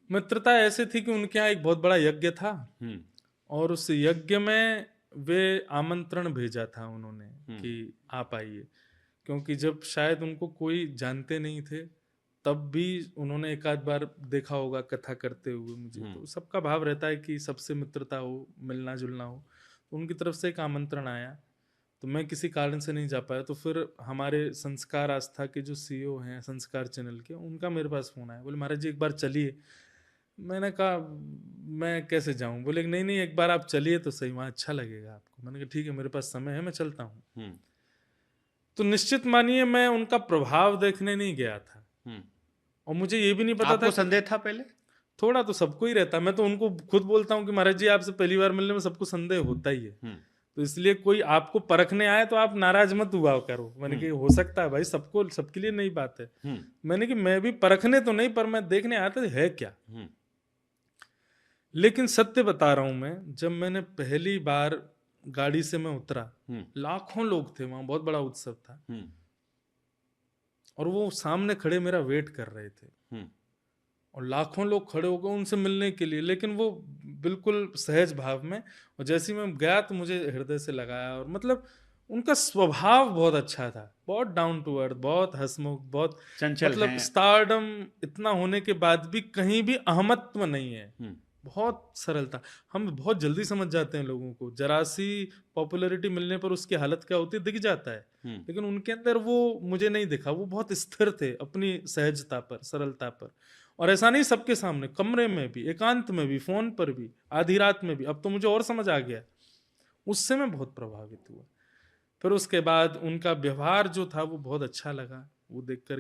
मित्रता ऐसे थी कि उनके यहाँ एक बहुत बड़ा यज्ञ था हम्म। और उस यज्ञ में वे आमंत्रण भेजा था उन्होंने कि हम्म। आप आइए, क्योंकि जब शायद उनको कोई जानते नहीं थे तब भी उन्होंने एक आध बार देखा होगा कथा करते हुए मुझे, हम्म। तो सबका भाव रहता है कि सबसे मित्रता हो, मिलना जुलना हो। तो उनकी तरफ से एक आमंत्रण आया, तो मैं किसी कारण से नहीं जा पाया। तो फिर हमारे संस्कार आस्था के जो सीईओ हैं संस्कार चैनल के, उनका मेरे पास फोन आया, बोले महाराज जी एक बार चलिए। मैंने कहा मैं कैसे जाऊं? बोले नहीं नहीं एक बार आप चलिए तो सही, वहां अच्छा लगेगा आपको। मैंने कहा ठीक है, मेरे पास समय है, मैं चलता हूँ। हम्म। तो निश्चित मानिए मैं उनका प्रभाव देखने नहीं गया था, हम्म। और मुझे ये भी नहीं पता था आपको कि संदेह था पहले? थोड़ा तो सबको ही रहता है। मैं तो उनको खुद बोलता हूँ कि महाराज जी आपसे पहली बार मिलने में सबको संदेह होता ही है, हम्म। तो इसलिए कोई आपको परखने आए तो आप नाराज मत हुआ करो। मैंने हम्म। कि हो सकता है भाई, सबको सबके लिए नई बात है। हम्म। मैंने कि मैं भी परखने तो नहीं, पर मैं देखने आया था है क्या। हम्म। लेकिन सत्य बता रहा हूं मैं, जब मैंने पहली बार गाड़ी से मैं उतरा, हम्म। लाखों लोग थे वहां, बहुत बड़ा उत्सव था, हम्म। और वो सामने खड़े मेरा वेट कर रहे थे, हम्म। और लाखों लोग खड़े हो गए उनसे मिलने के लिए, लेकिन वो बिल्कुल सहज भाव में। और जैसे ही मैं गया तो मुझे हृदय से लगाया, और मतलब उनका स्वभाव बहुत अच्छा था, बहुत डाउन टू अर्थ, बहुत हंसमुख, बहुत चंचल मतलब हैं। स्टारडम इतना होने के बाद भी कहीं भी अहमत्व नहीं है, हम्म। बहुत सरलता। हम बहुत जल्दी समझ जाते हैं लोगों को, जरा सी पॉपुलैरिटी मिलने पर उसकी हालत क्या होती है दिख जाता है, हम्म। लेकिन उनके अंदर वो मुझे नहीं दिखा। वो बहुत स्थिर थे अपनी सहजता पर, सरलता पर। और ऐसा नहीं सबके सामने, कमरे में भी, एकांत में भी, फोन पर भी, आधी रात में भी। अब तो मुझे और समझ आ गया, उससे मैं बहुत प्रभावित हुआ। फिर उसके बाद उनका व्यवहार जो था वो बहुत अच्छा लगा, वो देखकर